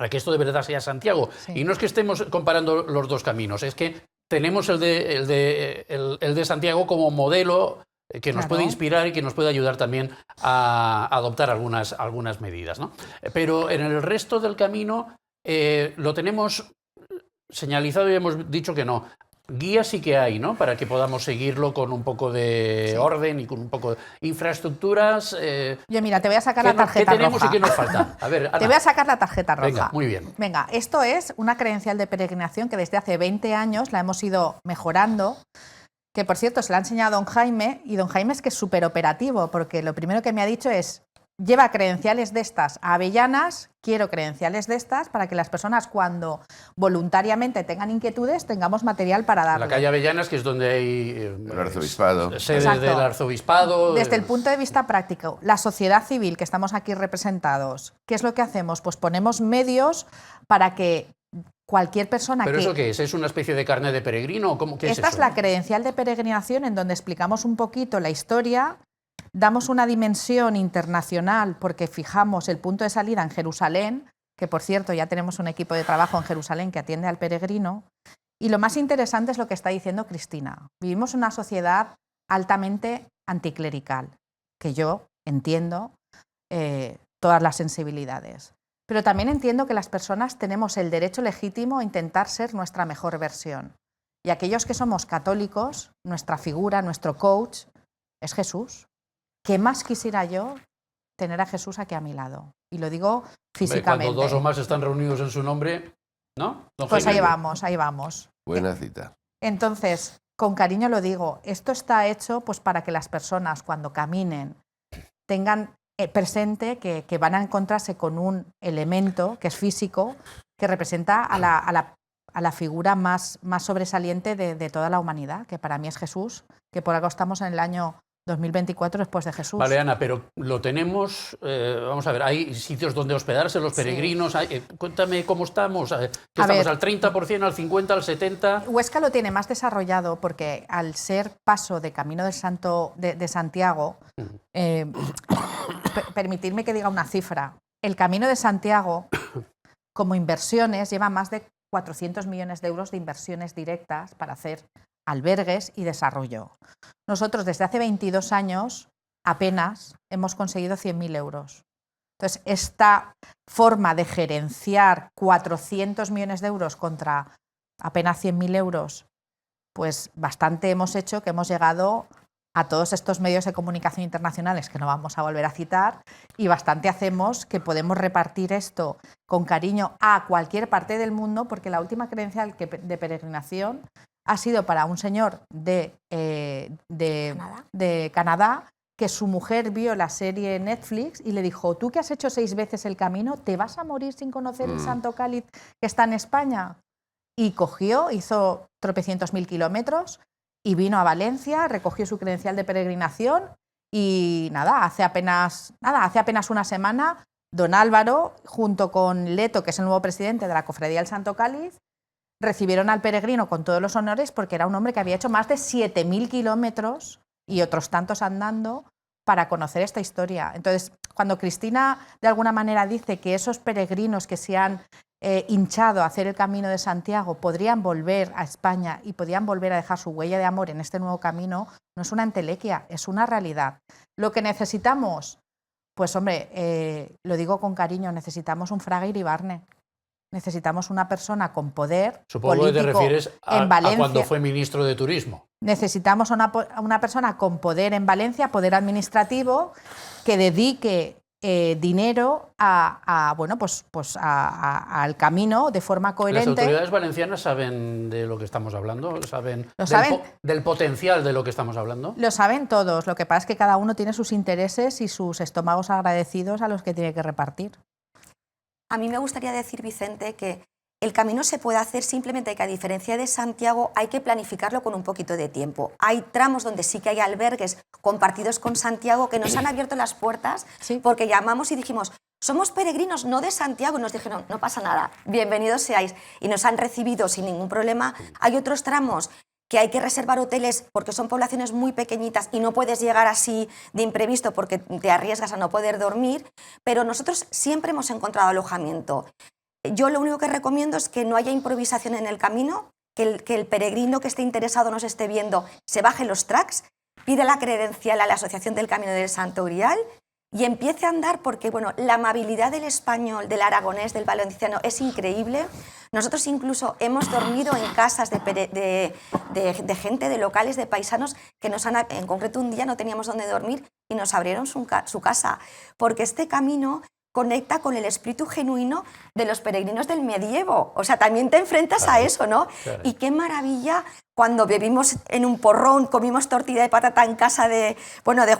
que esto de verdad sea Santiago. Sí. Y no es que estemos comparando los dos caminos, es que tenemos el de Santiago como modelo que nos puede inspirar y que nos puede ayudar también a adoptar algunas medidas, ¿no? Pero en el resto del camino lo tenemos señalizado y hemos dicho que no. Guías sí que hay, ¿no? Para que podamos seguirlo con un poco de orden y con un poco de infraestructuras. Yo mira, te voy a sacar la tarjeta roja. ¿Qué tenemos y qué nos falta? A ver, Ana. Te voy a sacar la tarjeta roja. Venga, muy bien. Venga, esto es una credencial de peregrinación que desde hace 20 años la hemos ido mejorando, que por cierto se la ha enseñado a don Jaime, y don Jaime es que es súper operativo, porque lo primero que me ha dicho es, lleva credenciales de estas a Avellanas, quiero credenciales de estas para que las personas cuando voluntariamente tengan inquietudes tengamos material para darles. La calle Avellanas, que es donde hay el arzobispado. Sede del arzobispado. Desde el punto de vista práctico, la sociedad civil que estamos aquí representados, ¿qué es lo que hacemos? Pues ponemos medios para que cualquier persona ¿Pero eso qué es? ¿Es una especie de carnet de peregrino? ¿Qué es Esta eso? es la credencial de peregrinación en donde explicamos un poquito la historia, damos una dimensión internacional porque fijamos el punto de salida en Jerusalén, que por cierto ya tenemos un equipo de trabajo en Jerusalén que atiende al peregrino, y lo más interesante es lo que está diciendo Cristina. Vivimos una sociedad altamente anticlerical, que yo entiendo todas las sensibilidades. Pero también entiendo que las personas tenemos el derecho legítimo a intentar ser nuestra mejor versión. Y aquellos que somos católicos, nuestra figura, nuestro coach, es Jesús. ¿Qué más quisiera yo tener a Jesús aquí a mi lado? Y lo digo físicamente. Cuando dos o más están reunidos en su nombre, ¿no? Pues ahí vamos, ahí vamos. Buena cita. Entonces, con cariño lo digo, esto está hecho pues para que las personas cuando caminen tengan presente que van a encontrarse con un elemento que es físico, que representa a la figura más sobresaliente de toda la humanidad, que para mí es Jesús, que por algo estamos en el año 2024 después de Jesús. Vale, Ana, pero lo tenemos, vamos a ver, hay sitios donde hospedarse los peregrinos. Cuéntame cómo estamos. ¿Qué estamos al 30%, al 50%, al 70%? Huesca lo tiene más desarrollado porque al ser paso de Camino del Santo de Santiago, permitirme que diga una cifra. El Camino de Santiago, como inversiones, lleva más de 400 millones de euros de inversiones directas para hacer albergues y desarrollo. Nosotros desde hace 22 años apenas hemos conseguido 100.000 euros. Entonces, esta forma de gerenciar 400 millones de euros contra apenas 100.000 euros, pues bastante hemos hecho, que hemos llegado a todos estos medios de comunicación internacionales que no vamos a volver a citar, y bastante hacemos que podemos repartir esto con cariño a cualquier parte del mundo, porque la última credencial de peregrinación ha sido para un señor de Canadá, que su mujer vio la serie Netflix y le dijo: tú que has hecho 6 veces el camino, ¿te vas a morir sin conocer el Santo Cáliz que está en España? Y cogió, hizo tropecientos mil kilómetros y vino a Valencia, recogió su credencial de peregrinación y hace apenas una semana, don Álvaro, junto con Leto, que es el nuevo presidente de la Cofradía del Santo Cáliz, recibieron al peregrino con todos los honores porque era un hombre que había hecho más de 7.000 kilómetros y otros tantos andando para conocer esta historia. Entonces, cuando Cristina de alguna manera dice que esos peregrinos que se han hinchado a hacer el Camino de Santiago podrían volver a España y podrían volver a dejar su huella de amor en este nuevo camino, no es una entelequia, es una realidad. Lo que necesitamos, pues hombre, lo digo con cariño, necesitamos un Fraga Iribarne. Necesitamos una persona con poder Supongo político que te refieres en Valencia. A cuando fue ministro de Turismo. Necesitamos una persona con poder en Valencia, poder administrativo, que dedique dinero al camino de forma coherente. ¿Las autoridades valencianas saben de lo que estamos hablando? ¿Saben del potencial de lo que estamos hablando? Lo saben todos. Lo que pasa es que cada uno tiene sus intereses y sus estómagos agradecidos a los que tiene que repartir. A mí me gustaría decir, Vicente, que el camino se puede hacer, simplemente que a diferencia de Santiago hay que planificarlo con un poquito de tiempo. Hay tramos donde sí que hay albergues compartidos con Santiago que nos han abierto las puertas, sí, porque llamamos y dijimos: somos peregrinos, no de Santiago, y nos dijeron: no pasa nada, bienvenidos seáis, y nos han recibido sin ningún problema. Hay otros tramos que hay que reservar hoteles porque son poblaciones muy pequeñitas y no puedes llegar así de imprevisto porque te arriesgas a no poder dormir, pero nosotros siempre hemos encontrado alojamiento. Yo lo único que recomiendo es que no haya improvisación en el camino, que el peregrino que esté interesado, nos esté viendo, se baje los tracks, pide la credencial a la Asociación del Camino del Santo Grial y empiece a andar, porque bueno, la amabilidad del español, del aragonés, del valenciano es increíble. Nosotros incluso hemos dormido en casas de gente, de locales, de paisanos, que nos han, en concreto un día no teníamos dónde dormir y nos abrieron su casa, porque este camino conecta con el espíritu genuino de los peregrinos del medievo. O sea, también te enfrentas a eso, ¿no? Claro. Y qué maravilla cuando bebimos en un porrón, comimos tortilla de patata en casa de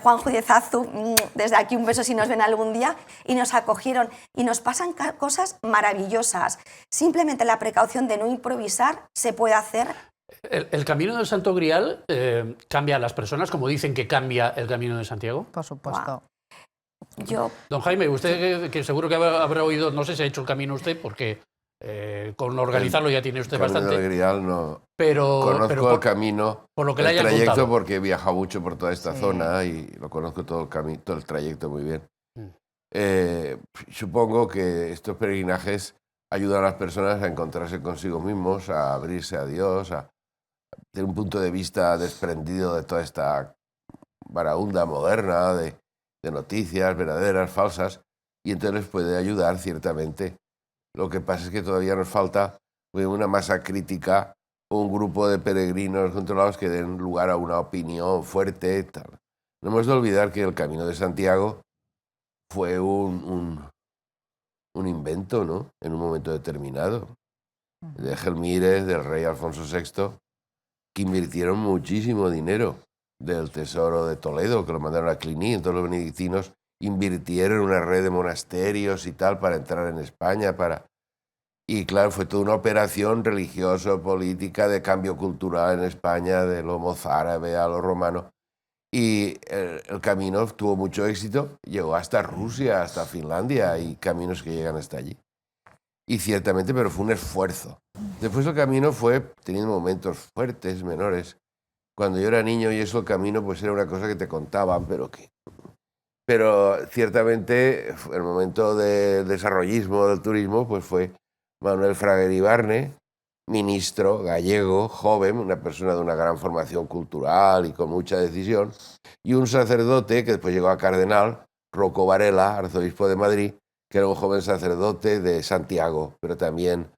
Juanjo y de Zazu, desde aquí un beso si nos ven algún día, y nos acogieron. Y nos pasan cosas maravillosas. Simplemente la precaución de no improvisar se puede hacer. ¿El camino del Santo Grial cambia a las personas, como dicen que cambia el camino de Santiago? Por supuesto. Don Jaime, usted que seguro que habrá oído, no sé si ha hecho el camino usted, porque con organizarlo ya tiene usted bastante. El camino del Grial no. Conozco el camino, por lo que el le haya trayecto, contado, porque he viajado mucho por toda esta zona y lo conozco todo el trayecto muy bien. Supongo que estos peregrinajes ayudan a las personas a encontrarse consigo mismos, a abrirse a Dios, a tener un punto de vista desprendido de toda esta barahunda moderna de noticias verdaderas, falsas, y entonces les puede ayudar ciertamente. Lo que pasa es que todavía nos falta una masa crítica, un grupo de peregrinos controlados que den lugar a una opinión fuerte. Tal. No hemos de olvidar que el Camino de Santiago fue un invento, ¿no? En un momento determinado, de Gelmírez, del rey Alfonso VI, que invirtieron muchísimo dinero, del Tesoro de Toledo, que lo mandaron a Cluny. Entonces los benedictinos invirtieron una red de monasterios y tal para entrar en España. Y claro, fue toda una operación religioso-política de cambio cultural en España, de lo mozárabe a lo romano. Y el camino tuvo mucho éxito, llegó hasta Rusia, hasta Finlandia, y caminos que llegan hasta allí. Y ciertamente, pero fue un esfuerzo. Después el camino fue teniendo momentos fuertes, menores. Cuando yo era niño y eso, el camino pues era una cosa que te contaban, pero ciertamente el momento del desarrollismo del turismo pues fue Manuel Fraguer Ibarne, ministro gallego, joven, una persona de una gran formación cultural y con mucha decisión, y un sacerdote que después llegó a cardenal, Rocco Varela, arzobispo de Madrid, que era un joven sacerdote de Santiago, pero también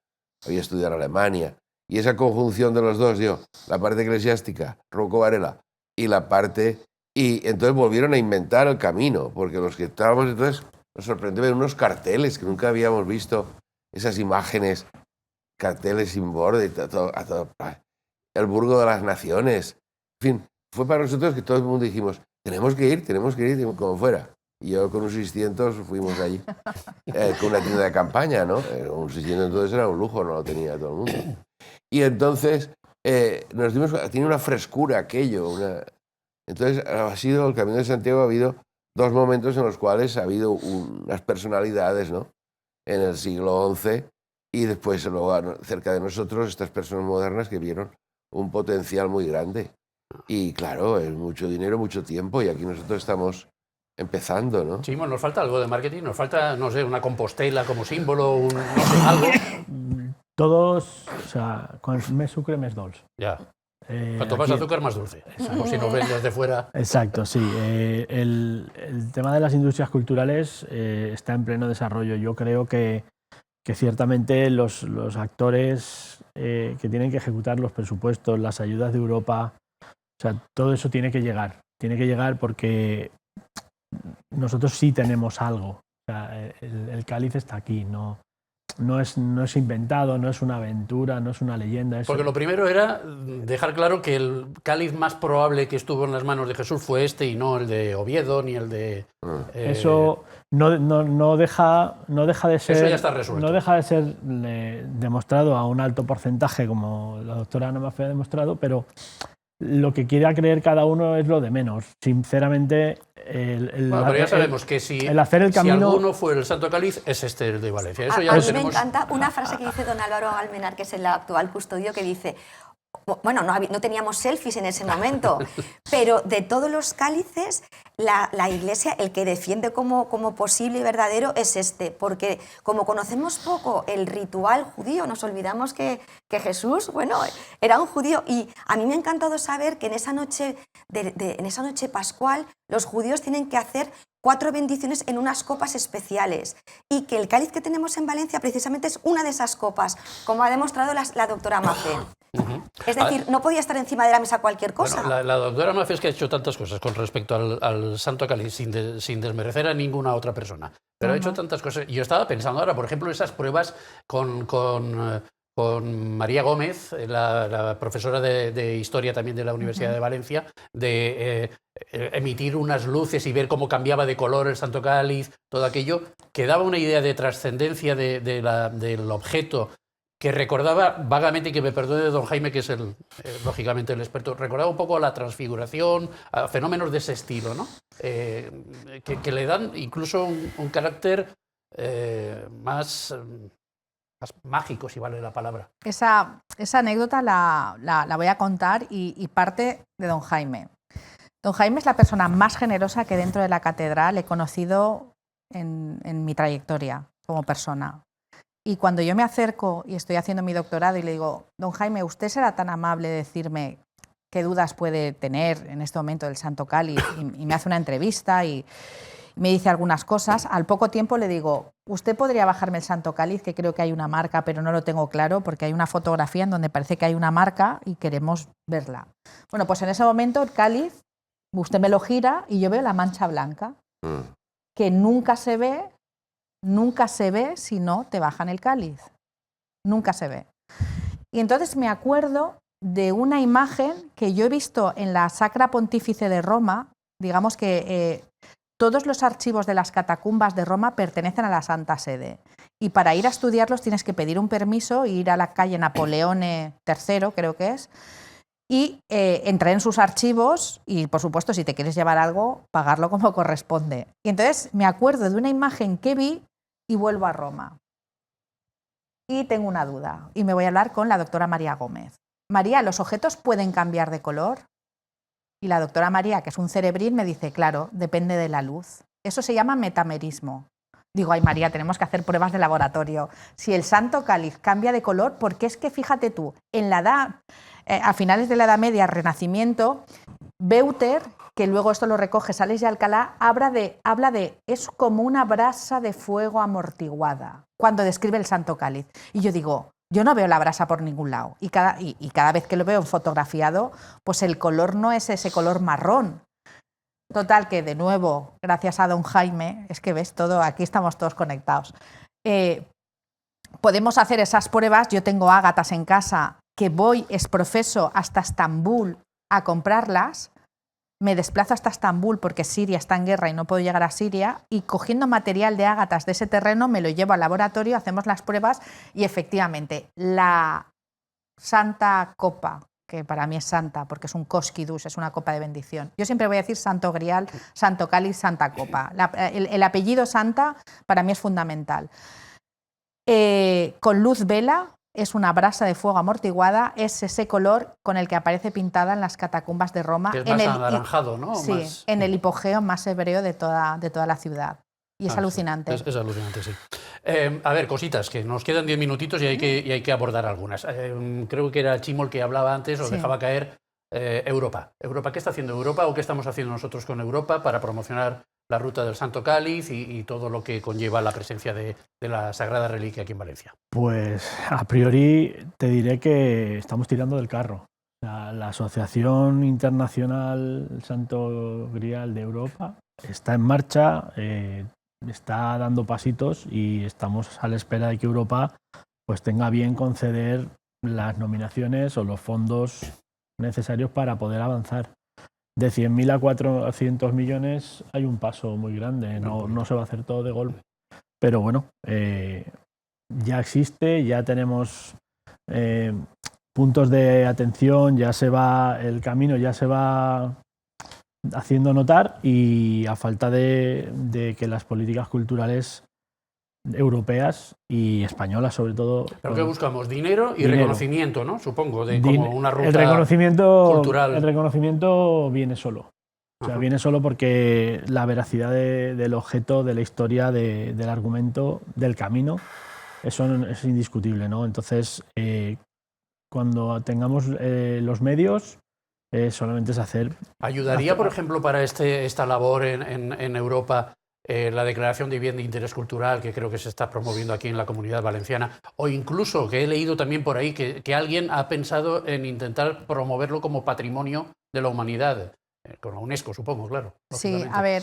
había estudiado en Alemania. Y esa conjunción de los dos dio la parte eclesiástica, Rocco Varela, y la parte... Y entonces volvieron a inventar el camino, porque los que estábamos entonces nos sorprendió ver unos carteles que nunca habíamos visto, esas imágenes, carteles sin borde, el Burgo de las Naciones. En fin, fue para nosotros que todo el mundo dijimos, tenemos que ir, como fuera. Y yo con un 600 fuimos allí, con una tienda de campaña, ¿no? Un 600 entonces era un lujo, no lo tenía todo el mundo. Y entonces nos dimos, tiene una frescura aquello. Entonces ha sido el Camino de Santiago, ha habido dos momentos en los cuales ha habido unas personalidades, ¿no? En el siglo XI y después luego cerca de nosotros estas personas modernas que vieron un potencial muy grande. Y claro, es mucho dinero, mucho tiempo y aquí nosotros estamos empezando, ¿no? Sí, bueno, nos falta algo de marketing, nos falta, no sé, una Compostela como símbolo, no sé, algo. Todos, o sea, con més sucre, més dolç. Ya. Cuanto más azúcar, más dulce. Por si nos ven desde fuera. Exacto, sí. El tema de las industrias culturales está en pleno desarrollo. Yo creo que ciertamente los actores que tienen que ejecutar los presupuestos, las ayudas de Europa, o sea, todo eso tiene que llegar. Tiene que llegar porque nosotros sí tenemos algo. O sea, el cáliz está aquí, no es inventado, no es una aventura, no es una leyenda. Porque lo primero era dejar claro que el cáliz más probable que estuvo en las manos de Jesús fue este y no el de Oviedo ni el de... Eso no deja de ser... Eso ya está resuelto. No deja de ser demostrado a un alto porcentaje, como la doctora Ana Maffei ha demostrado, pero lo que quiera creer cada uno es lo de menos. Sinceramente, bueno, pero ya sabemos que si alguno fue el Santo Cáliz, es este el de Valencia. Eso ya a lo mí tenemos. Me encanta una frase que dice don Álvaro Almenar, que es el actual custodio, que dice, bueno, no teníamos selfies en ese momento, pero de todos los cálices, la Iglesia, el que defiende como posible y verdadero es este, porque como conocemos poco el ritual judío, nos olvidamos que Jesús, bueno, era un judío, y a mí me ha encantado saber que en esa noche pascual los judíos tienen que hacer 4 bendiciones en unas copas especiales, y que el cáliz que tenemos en Valencia precisamente es una de esas copas, como ha demostrado la doctora Maffei. Es decir, no podía estar encima de la mesa cualquier cosa. Bueno, la doctora Maffei es que ha hecho tantas cosas con respecto al Santo Cáliz, sin desmerecer a ninguna otra persona, pero ha hecho tantas cosas. Yo estaba pensando ahora, por ejemplo, esas pruebas con María Gómez, la profesora de Historia también de la Universidad de Valencia, de emitir unas luces y ver cómo cambiaba de color el Santo Cáliz, todo aquello, que daba una idea de trascendencia del objeto, que recordaba vagamente, que me perdone don Jaime, que es lógicamente el experto, recordaba un poco a la transfiguración, a fenómenos de ese estilo, ¿no? Que le dan incluso un carácter más mágico, si vale la palabra. Esa anécdota la voy a contar y parte de don Jaime. Don Jaime es la persona más generosa que dentro de la catedral he conocido en mi trayectoria como persona. Y cuando yo me acerco y estoy haciendo mi doctorado y le digo, don Jaime, ¿usted será tan amable de decirme qué dudas puede tener en este momento del Santo Cáliz? Y me hace una entrevista y me dice algunas cosas. Al poco tiempo le digo, ¿usted podría bajarme el Santo Cáliz? Que creo que hay una marca, pero no lo tengo claro, porque hay una fotografía en donde parece que hay una marca y queremos verla. Bueno, pues en ese momento el cáliz, usted me lo gira y yo veo la mancha blanca, que nunca se ve si no te bajan el cáliz. Nunca se ve. Y entonces me acuerdo de una imagen que yo he visto en la Sacra Pontífice de Roma. Digamos que todos los archivos de las catacumbas de Roma pertenecen a la Santa Sede. Y para ir a estudiarlos tienes que pedir un permiso e ir a la calle Napoleone III, creo que es. y entré en sus archivos y, por supuesto, si te quieres llevar algo, pagarlo como corresponde. Y entonces me acuerdo de una imagen que vi y vuelvo a Roma. Y tengo una duda y me voy a hablar con la doctora María Gómez. María, ¿los objetos pueden cambiar de color? Y la doctora María, que es un cerebrín, me dice, claro, depende de la luz. Eso se llama metamerismo. Digo, ay María, tenemos que hacer pruebas de laboratorio. Si el Santo Cáliz cambia de color, porque es que fíjate tú, en la edad, a finales de la Edad Media, Renacimiento, Beuter, que luego esto lo recoge Sales de Alcalá, habla de es como una brasa de fuego amortiguada, cuando describe el Santo Cáliz. Y yo digo, yo no veo la brasa por ningún lado. Y cada vez que lo veo fotografiado, pues el color no es ese color marrón. Total, que de nuevo, gracias a don Jaime, es que ves todo, aquí estamos todos conectados. Podemos hacer esas pruebas. Yo tengo ágatas en casa que voy exprofeso hasta Estambul a comprarlas. Me desplazo hasta Estambul porque Siria está en guerra y no puedo llegar a Siria, y cogiendo material de ágatas de ese terreno me lo llevo al laboratorio, hacemos las pruebas y efectivamente la Santa Copa, que para mí es santa porque es un cosquidus, es una copa de bendición. Yo siempre voy a decir Santo Grial, Santo Cáliz, Santa Copa. El apellido Santa para mí es fundamental. Con luz vela, es una brasa de fuego amortiguada, es ese color con el que aparece pintada en las catacumbas de Roma. Que es más anaranjado, ¿no? Sí, más... en el hipogeo más hebreo de toda la ciudad. Y es alucinante. Es alucinante, sí. A ver, cositas, que nos quedan 10 minutitos y hay que abordar algunas. Creo que era Chimo el que hablaba antes, o dejaba caer Europa. Europa. ¿Qué está haciendo Europa o qué estamos haciendo nosotros con Europa para promocionar la ruta del Santo Cáliz y todo lo que conlleva la presencia de la Sagrada Reliquia aquí en Valencia? Pues a priori te diré que estamos tirando del carro. La Asociación Internacional Santo Grial de Europa está en marcha, está dando pasitos y estamos a la espera de que Europa pues tenga bien conceder las nominaciones o los fondos necesarios para poder avanzar. De 100.000 a 400 millones hay un paso muy grande, no se va a hacer todo de golpe. Pero bueno, ya existe, ya tenemos puntos de atención, el camino ya se va haciendo notar, y a falta de que las políticas culturales europeas y españolas sobre todo... ¿Pero qué buscamos? Dinero y reconocimiento, ¿no? Supongo, de como una ruta cultural. El reconocimiento viene solo. O sea, viene solo porque la veracidad del objeto, de la historia, del argumento, del camino, eso es indiscutible, ¿no? Entonces, cuando tengamos los medios, solamente es hacer... ¿Ayudaría, por ejemplo, para esta labor en Europa la declaración de bien de interés cultural que creo que se está promoviendo aquí en la Comunidad Valenciana? O incluso, que he leído también por ahí, que alguien ha pensado en intentar promoverlo como patrimonio de la humanidad, con la UNESCO, supongo, claro. Sí, a ver...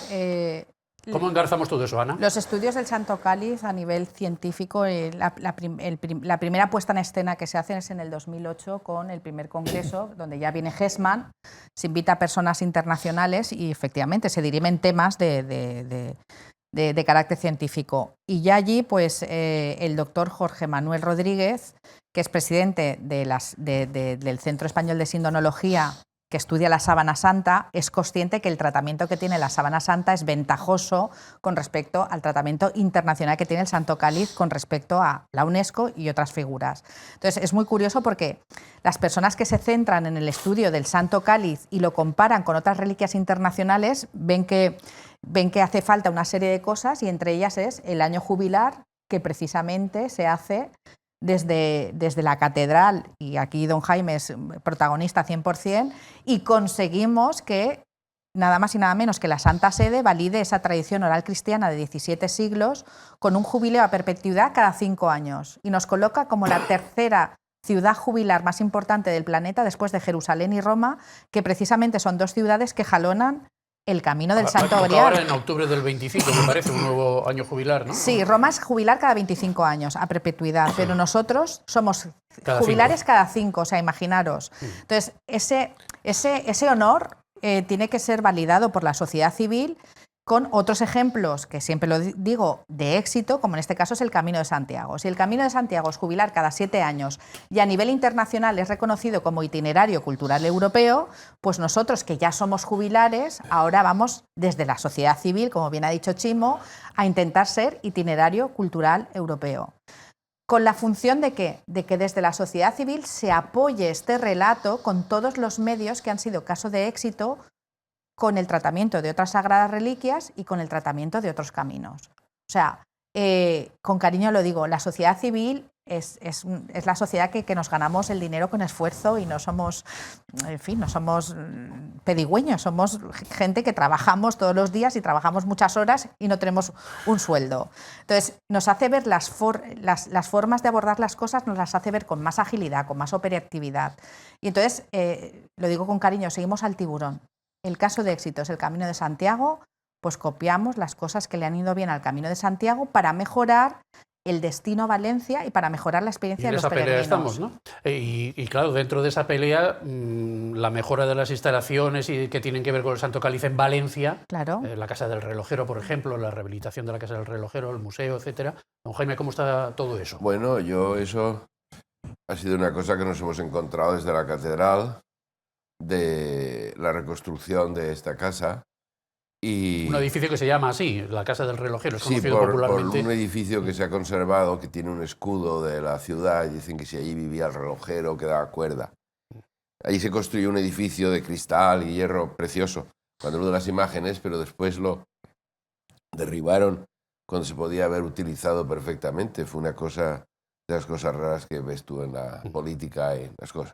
¿Cómo engarzamos todo eso, Ana? Los estudios del Santo Cáliz a nivel científico, la primera puesta en escena que se hace es en el 2008 con el primer congreso, donde ya viene Hessman, se invita a personas internacionales y efectivamente se dirimen temas de carácter científico. Y ya allí, pues, el doctor Jorge Manuel Rodríguez, que es presidente del Centro Español de Sindonología, que estudia la sábana santa, es consciente que el tratamiento que tiene la sábana santa es ventajoso con respecto al tratamiento internacional que tiene el Santo Cáliz con respecto a la UNESCO y otras figuras. Entonces, es muy curioso porque las personas que se centran en el estudio del Santo Cáliz y lo comparan con otras reliquias internacionales ven que hace falta una serie de cosas, y entre ellas es el año jubilar, que precisamente se hace desde la catedral, y aquí don Jaime es protagonista 100%, y conseguimos que nada más y nada menos que la Santa Sede valide esa tradición oral cristiana de 17 siglos con un jubileo a perpetuidad cada 5 años, y nos coloca como la tercera ciudad jubilar más importante del planeta después de Jerusalén y Roma, que precisamente son dos ciudades que jalonan el camino del Santo Grial. Ahora en octubre del 25, me parece, un nuevo año jubilar, ¿no? Sí, Roma es jubilar cada 25 años, a perpetuidad, pero nosotros somos jubilares cada 5, o sea, imaginaros. Entonces, ese honor tiene que ser validado por la sociedad civil con otros ejemplos, que siempre lo digo, de éxito, como en este caso es el Camino de Santiago. Si el Camino de Santiago es jubilar cada 7 años y a nivel internacional es reconocido como itinerario cultural europeo, pues nosotros que ya somos jubilares, ahora vamos desde la sociedad civil, como bien ha dicho Chimo, a intentar ser itinerario cultural europeo. Con la función de ¿qué? De que desde la sociedad civil se apoye este relato con todos los medios que han sido caso de éxito con el tratamiento de otras sagradas reliquias y con el tratamiento de otros caminos. O sea, con cariño lo digo, la sociedad civil es la sociedad que nos ganamos el dinero con esfuerzo y no somos, en fin, no somos pedigüeños, somos gente que trabajamos todos los días y trabajamos muchas horas y no tenemos un sueldo. Entonces, nos hace ver las formas de abordar las cosas, nos las hace ver con más agilidad, con más operatividad. Y entonces, lo digo con cariño, seguimos al tiburón. El caso de éxito es el Camino de Santiago, pues copiamos las cosas que le han ido bien al Camino de Santiago para mejorar el destino Valencia y para mejorar la experiencia de los peregrinos. En esa pelea estamos, ¿no? Y claro, dentro de esa pelea, la mejora de las instalaciones y que tienen que ver con el Santo Cáliz en Valencia, claro. La Casa del Relojero, por ejemplo, la rehabilitación de la Casa del Relojero, el museo, etcétera. Don Jaime, ¿cómo está todo eso? Bueno, eso ha sido una cosa que nos hemos encontrado desde la catedral, de la reconstrucción de esta casa. Y un edificio que se llama así, la Casa del Relojero, es conocido por popularmente. un edificio que se ha conservado, que tiene un escudo de la ciudad, y dicen que si allí vivía el relojero que daba cuerda. Allí se construyó un edificio de cristal y hierro precioso, cuando uno de las imágenes, pero después lo derribaron cuando se podía haber utilizado perfectamente. Fue una cosa de las cosas raras que ves tú en la política y en las cosas.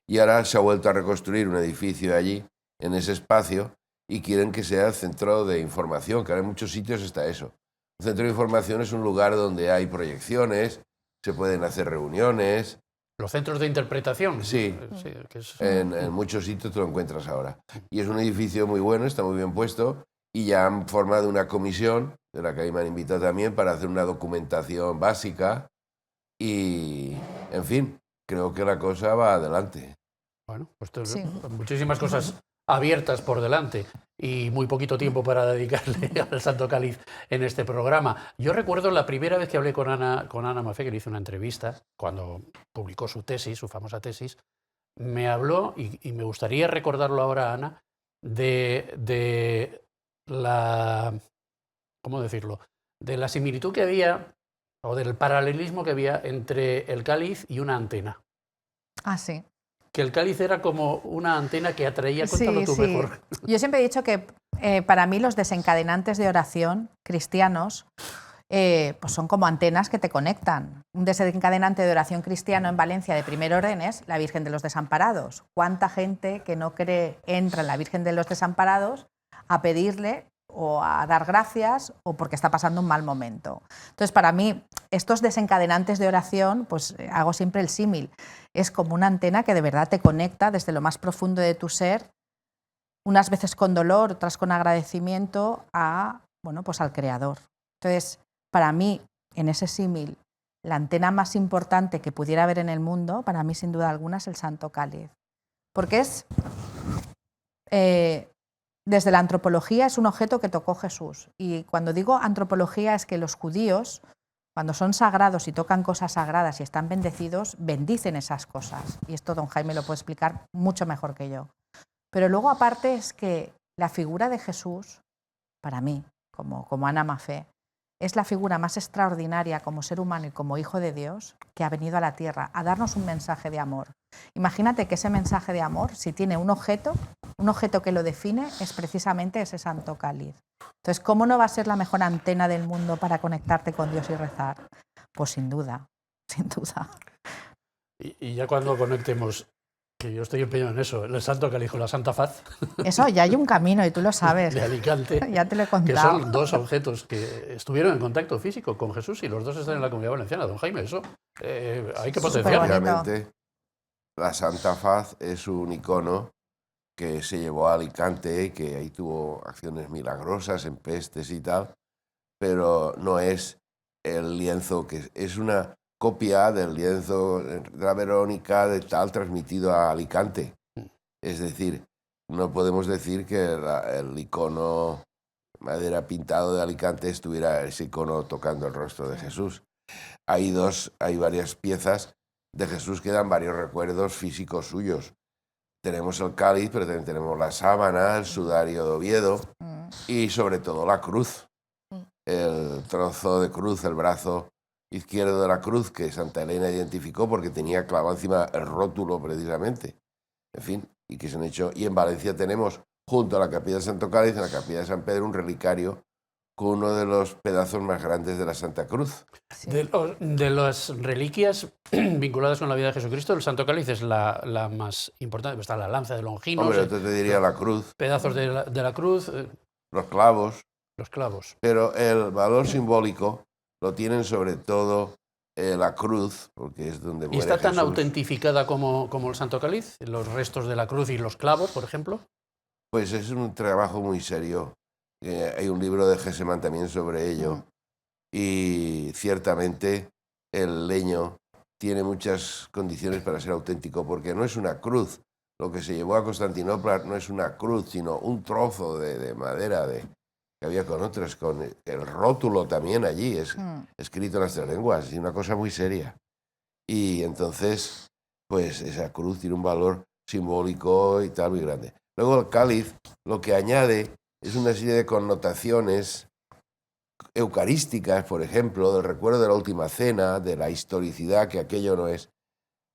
Y ahora se ha vuelto a reconstruir un edificio allí, en ese espacio, y quieren que sea el centro de información, que ahora en muchos sitios está eso. El centro de información es un lugar donde hay proyecciones, se pueden hacer reuniones. Los centros de interpretación. Sí, que es... en muchos sitios te lo encuentras ahora. Y es un edificio muy bueno, está muy bien puesto, y ya han formado una comisión, de la que ahí me han invitado también, para hacer una documentación básica y, en fin, creo que la cosa va adelante. Bueno, pues muchísimas cosas abiertas por delante y muy poquito tiempo para dedicarle al Santo Cáliz en este programa. Yo recuerdo la primera vez que hablé con Ana Maffé, que le hice una entrevista, cuando publicó su tesis, su famosa tesis, me habló, y me gustaría recordarlo ahora, Ana, de la, ¿cómo decirlo?, de la similitud que había, o del paralelismo que había entre el cáliz y una antena. Ah, sí. Que el cáliz era como una antena que atraía, cuéntalo tú mejor. Yo siempre he dicho que para mí los desencadenantes de oración cristianos pues son como antenas que te conectan. Un desencadenante de oración cristiano en Valencia de primer orden es la Virgen de los Desamparados. ¿Cuánta gente que no cree entra en la Virgen de los Desamparados a pedirle o a dar gracias o porque está pasando un mal momento? Entonces, para mí, estos desencadenantes de oración, pues hago siempre el símil. Es como una antena que de verdad te conecta desde lo más profundo de tu ser, unas veces con dolor, otras con agradecimiento, pues al Creador. Entonces, para mí, en ese símil, la antena más importante que pudiera haber en el mundo, para mí, sin duda alguna, es el Santo Cáliz. Porque es... desde la antropología es un objeto que tocó Jesús. Y cuando digo antropología es que los judíos, cuando son sagrados y tocan cosas sagradas y están bendecidos, bendicen esas cosas. Y esto don Jaime lo puede explicar mucho mejor que yo. Pero luego aparte es que la figura de Jesús, para mí, como Ana Maffé, es la figura más extraordinaria como ser humano y como hijo de Dios que ha venido a la tierra a darnos un mensaje de amor. Imagínate que ese mensaje de amor, si tiene un objeto que lo define, es precisamente ese Santo Cáliz. Entonces, ¿cómo no va a ser la mejor antena del mundo para conectarte con Dios y rezar? Pues sin duda, sin duda. Y ya cuando conectemos, que yo estoy empeñado en eso, el Santo Cáliz con la Santa Faz. Eso, ya hay un camino y tú lo sabes. De Alicante. Ya te lo he contado. Que son dos objetos que estuvieron en contacto físico con Jesús y los dos están en la Comunidad Valenciana. Don Jaime, eso hay que potenciarlo. Realmente, la Santa Faz es un icono que se llevó a Alicante, que ahí tuvo acciones milagrosas en pestes y tal, pero no es el lienzo, que es una copia del lienzo de la Verónica de tal transmitido a Alicante. Es decir, no podemos decir que el icono madera pintado de Alicante estuviera ese icono tocando el rostro de Jesús. Hay varias piezas de Jesús que dan varios recuerdos físicos suyos. Tenemos el cáliz, pero también tenemos la sábana, el sudario de Oviedo y sobre todo la cruz. El trozo de cruz, el brazo izquierdo de la cruz que Santa Elena identificó porque tenía clavado encima el rótulo precisamente. En fin, y que se han hecho. Y en Valencia tenemos, junto a la capilla de Santo Cáliz, en la capilla de San Pedro, un relicario con uno de los pedazos más grandes de la Santa Cruz. Sí. De las reliquias vinculadas con la vida de Jesucristo, el Santo Cáliz es la más importante. Está la lanza de Longinos, Hombre, yo te diría la cruz, pedazos de la cruz, los clavos, los clavos. pero el valor simbólico lo tienen sobre todo la cruz, porque es donde muere ¿Y está tan Jesús. autentificada como el Santo Cáliz? Los restos de la cruz y los clavos, por ejemplo. Pues es un trabajo muy serio. Hay un libro de Gesemán también sobre ello. Y ciertamente el leño tiene muchas condiciones para ser auténtico, porque no es una cruz. Lo que se llevó a Constantinopla no es una cruz, sino un trozo de madera que había con otras, con el rótulo también allí, es escrito en las 3 lenguas, y una cosa muy seria. Y entonces, pues esa cruz tiene un valor simbólico y tal muy grande. Luego el cáliz lo que añade es una serie de connotaciones eucarísticas, por ejemplo, del recuerdo de la última cena, de la historicidad, que aquello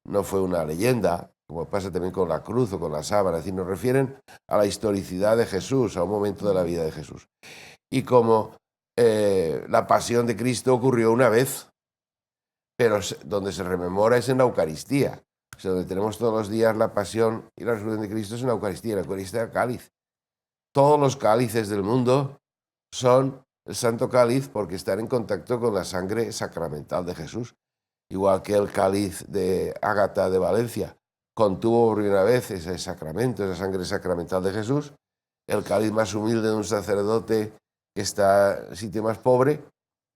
no fue una leyenda, como pasa también con la cruz o con la sábana, es decir, nos refieren a la historicidad de Jesús, a un momento de la vida de Jesús. Y como la pasión de Cristo ocurrió una vez, pero donde se rememora es en la Eucaristía. O sea, donde tenemos todos los días la pasión y la resurrección de Cristo es en la Eucaristía del cáliz. Todos los cálices del mundo son el Santo Cáliz porque están en contacto con la sangre sacramental de Jesús. Igual que el cáliz de Ágata de Valencia contuvo por primera vez ese sacramento, esa sangre sacramental de Jesús. El cáliz más humilde de un sacerdote que está en el sitio más pobre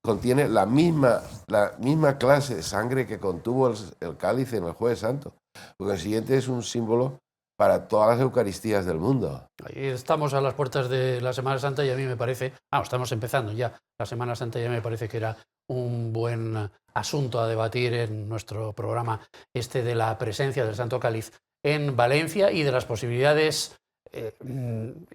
contiene la misma clase de sangre que contuvo el cáliz en el Jueves Santo. Porque el siguiente es un símbolo para todas las Eucaristías del mundo. Ahí estamos a las puertas de la Semana Santa y a mí me parece, estamos empezando ya la Semana Santa, ya me parece que era un buen asunto a debatir en nuestro programa de la presencia del Santo Cáliz en Valencia y de las posibilidades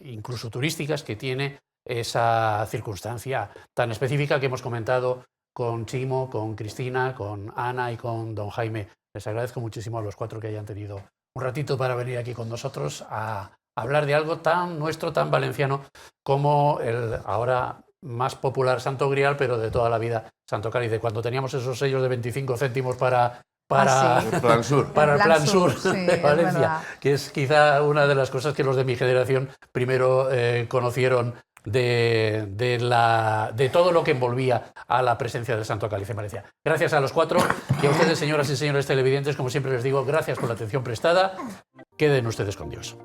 incluso turísticas que tiene esa circunstancia tan específica que hemos comentado con Chimo, con Cristina, con Ana y con don Jaime. Les agradezco muchísimo a los 4 que hayan tenido un ratito para venir aquí con nosotros a hablar de algo tan nuestro, tan valenciano, como el ahora más popular Santo Grial, pero de toda la vida Santo Cáliz. De cuando teníamos esos sellos de 25 céntimos para el Plan Sur, para el Plan Sur sí, de Valencia, que es quizá una de las cosas que los de mi generación primero conocieron de todo lo que envolvía a la presencia del Santo Cáliz en Valencia. Gracias a los 4 y a ustedes, señoras y señores televidentes, como siempre les digo, gracias por la atención prestada. Queden ustedes con Dios.